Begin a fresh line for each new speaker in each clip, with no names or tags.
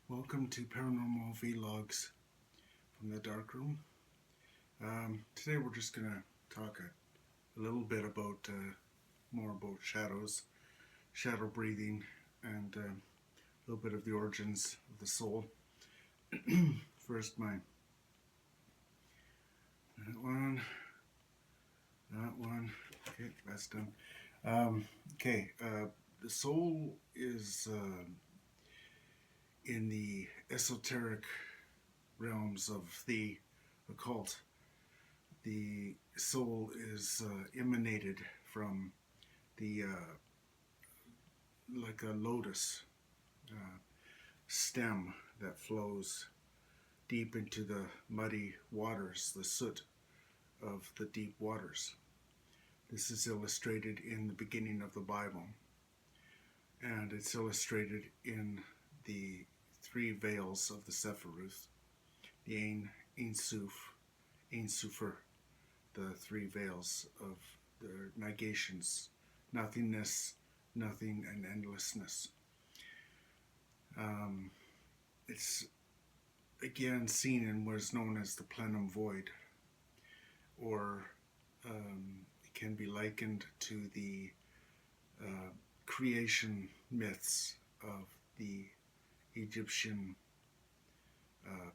Welcome to Paranormal Vlogs from the Dark Room. Today we're just going to talk a little bit about more about shadows, shadow breathing, and a little bit of the origins of the soul. First, that one, okay, that's done. The soul is in the esoteric realms of the occult. The soul is emanated from the like a lotus uh, stem that flows deep into the muddy waters, the soot of the deep waters. This is illustrated in the beginning of the Bible, and it's illustrated in the three veils of the Sephiroth, the Ein Sof, Ein Sofer, the three veils of the negations: nothingness, nothing, and endlessness. It's again seen in what is known as the plenum void, or it can be likened to the creation myths of the Egyptian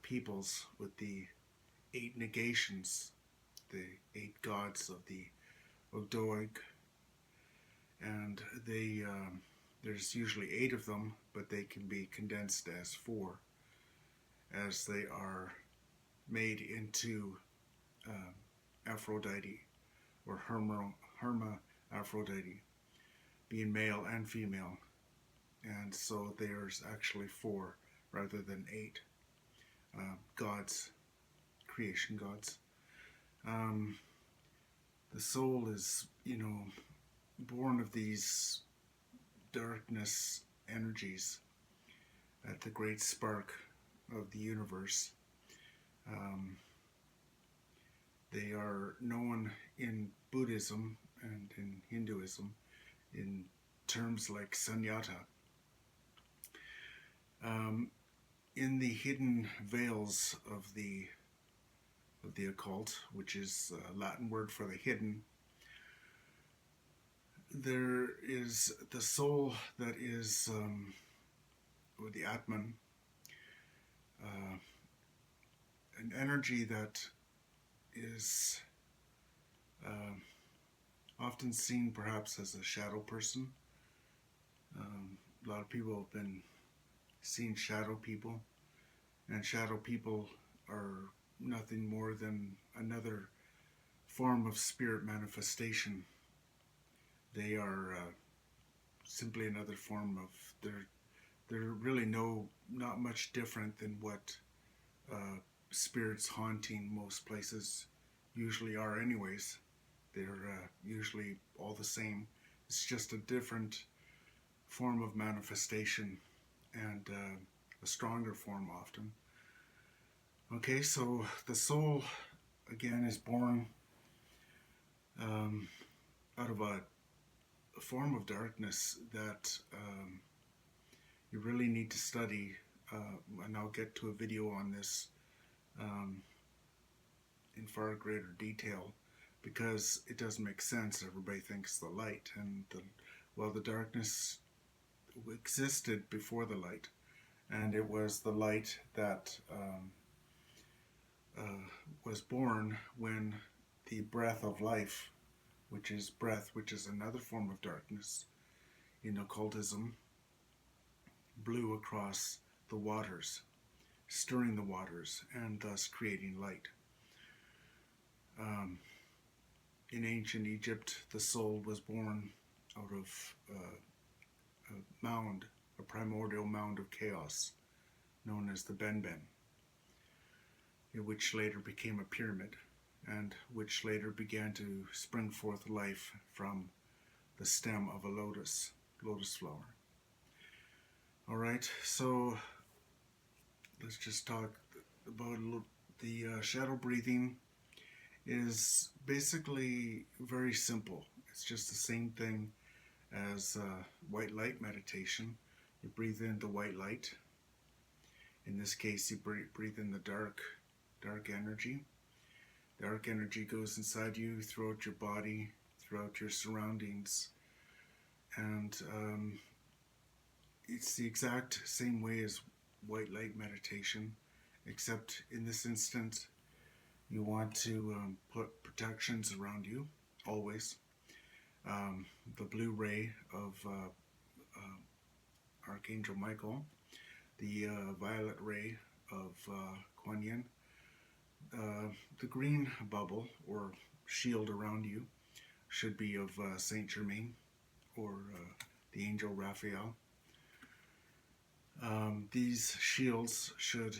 peoples with the eight negations, the eight gods of the Ogdoad, and there's usually eight of them, but they can be condensed as four, as they are made into Aphrodite, or Aphrodite, being male and female, and so there's actually four rather than eight gods, creation gods. The soul is, born of these darkness energies at the great spark of the universe. They are known in Buddhism and in Hinduism in terms like sunyata. In the hidden veils of the occult, which is a Latin word for the hidden, there is the soul that is, or the Atman, an energy that is often seen perhaps as a shadow person. A lot of people have been seeing shadow people, and shadow people are nothing more than another form of spirit manifestation. They are simply another form of, they're really not much different than what spirits haunting most places usually are anyways. They're usually all the same. It's just a different form of manifestation, and a stronger form often. Okay, so the soul, again, is born out of a form of darkness that you really need to study, and I'll get to a video on this in far greater detail, because it doesn't make sense. Everybody thinks the light, and the darkness existed before the light, and it was the light that was born when the breath of life, which is another form of darkness in occultism, blew across the waters, stirring the waters, and thus creating light. In ancient Egypt, the soul was born out of a primordial mound of chaos known as the Benben, which later became a pyramid, and which later began to spring forth life from the stem of a lotus flower. All right, so let's just talk about the shadow breathing. Is basically very simple. It's just the same thing as white light meditation. You breathe in the white light, In this case, you breathe in the dark energy. Dark energy goes inside you, throughout your body, throughout your surroundings, and it's the exact same way as white light meditation, except in this instance, you want to put protections around you, always. The blue ray of Archangel Michael, the violet ray of Kuan Yin, the green bubble or shield around you should be of Saint Germain or the angel Raphael. These shields should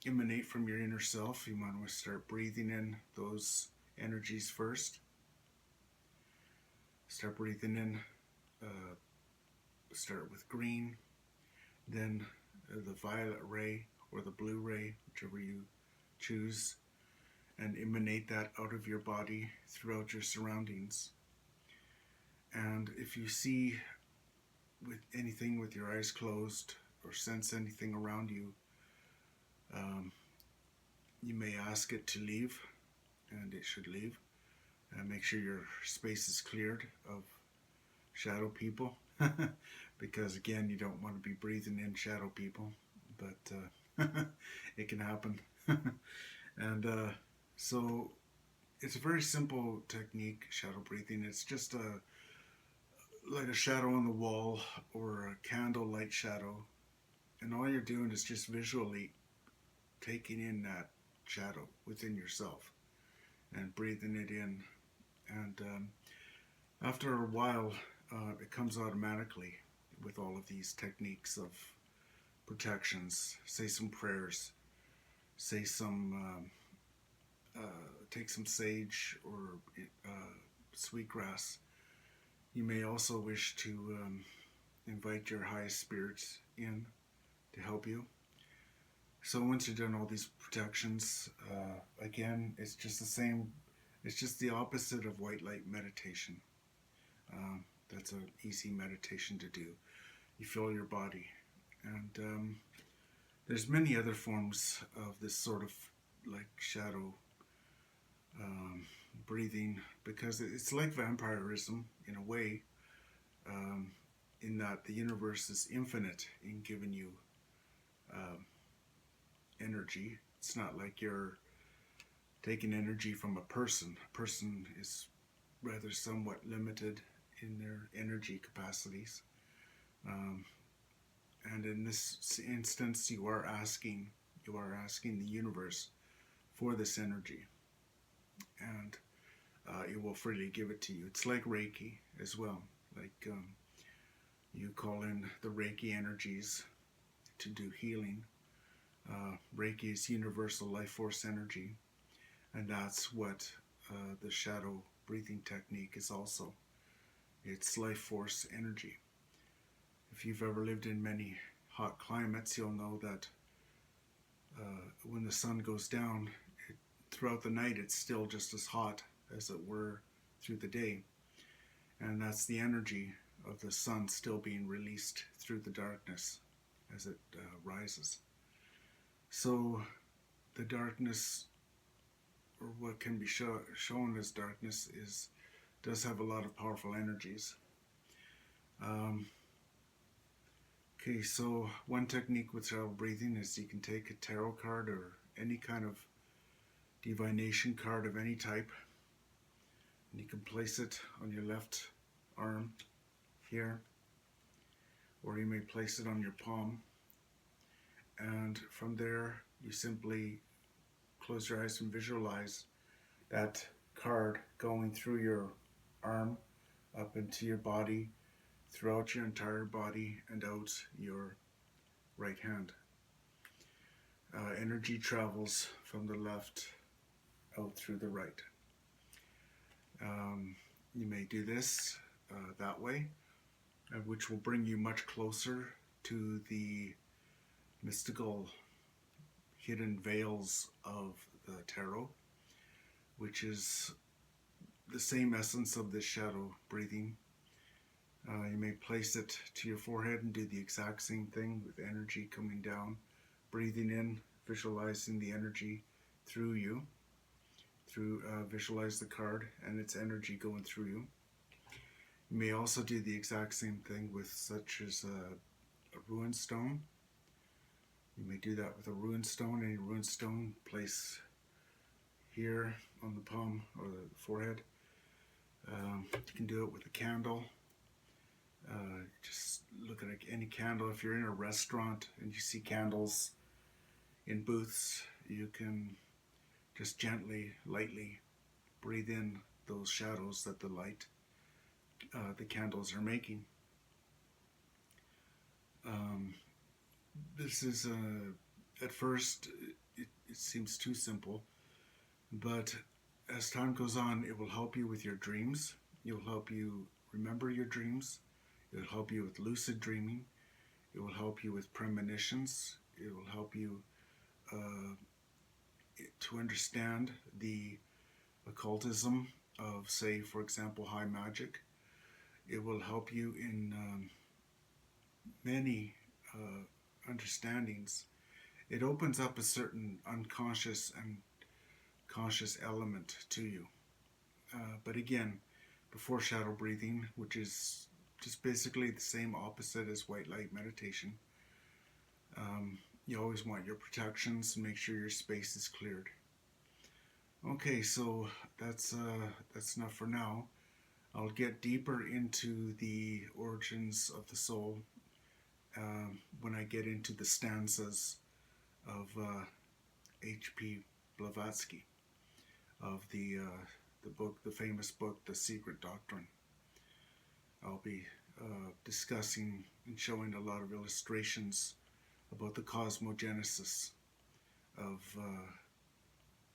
emanate from your inner self. You want to start breathing in those energies first. Start breathing in, start with green, then the violet ray or the blue ray, whichever you choose, and emanate that out of your body throughout your surroundings. And if you see with anything with your eyes closed or sense anything around you, you may ask it to leave, and it should leave. Make sure your space is cleared of shadow people, because again, you don't want to be breathing in shadow people, but it can happen. And so it's a very simple technique, shadow breathing. It's just like a shadow on the wall or a candle light shadow, and all you're doing is just visually taking in that shadow within yourself and breathing it in. And after a while, it comes automatically with all of these techniques of protections. Say some prayers, say some, take some sage or sweetgrass. You may also wish to invite your highest spirits in to help you. So once you've done all these protections, again, it's just the same. It's just the opposite of white light meditation. That's an easy meditation to do. You feel your body. And there's many other forms of this sort of like shadow breathing, because it's like vampirism in a way, in that the universe is infinite in giving you energy. It's not like you're taking energy from a person. A person is rather somewhat limited in their energy capacities. And in this instance, you are asking the universe for this energy, and it will freely give it to you. It's like Reiki as well. Like you call in the Reiki energies to do healing. Reiki is universal life force energy, and that's what the shadow breathing technique is also. It's life force energy. If you've ever lived in many hot climates, you'll know that when the sun goes down, throughout the night it's still just as hot as it were through the day. And that's the energy of the sun still being released through the darkness as it rises. So the darkness, or what can be shown as darkness, does have a lot of powerful energies. Okay, so one technique with shadow breathing is you can take a tarot card or any kind of divination card of any type, and you can place it on your left arm here, or you may place it on your palm, and from there you simply close your eyes and visualize that card going through your arm up into your body, throughout your entire body, and out your right hand. Energy travels from the left out through the right. You may do this that way, which will bring you much closer to the mystical hidden veils of the tarot, which is the same essence of this shadow breathing. You may place it to your forehead and do the exact same thing with energy coming down breathing in, visualizing the energy through you, visualize the card and its energy going through you. You may also do the exact same thing with such as a rune stone. You may do that with a rune stone. Any rune stone, place here on the palm or the forehead. You can do it with a candle. Just look at any candle. If you're in a restaurant and you see candles in booths, you can just gently, lightly breathe in those shadows that the candles are making. This is, at first, it seems too simple, but as time goes on, it will help you with your dreams. It will help you remember your dreams. It will help you with lucid dreaming. It will help you with premonitions. It will help you to understand the occultism of, say, for example, high magic. It will help you in many understandings. It opens up a certain unconscious and conscious element to you. But again, before shadow breathing, which is just basically the same opposite as white light meditation, you always want your protections and make sure your space is cleared. Okay, so that's enough for now. I'll get deeper into the origins of the soul when I get into the stanzas of H.P. Blavatsky, of the book, the famous book, The Secret Doctrine. I'll be discussing and showing a lot of illustrations about the cosmogenesis of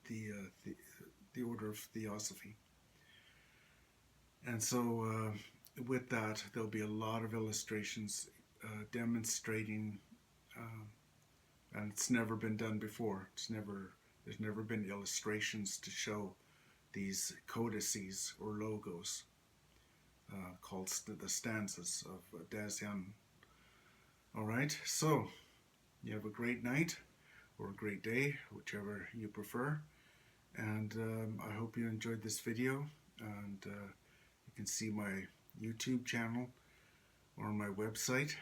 the order of Theosophy. And so with that, there'll be a lot of illustrations demonstrating, and it's never been done before. There's never been illustrations to show these codices or logos called the stanzas of Dasean. All right, so you have a great night or a great day, whichever you prefer. And I hope you enjoyed this video, and you can see my YouTube channel or my website.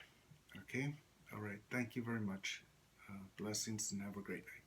Okay, all right, thank you very much. Blessings and have a great night.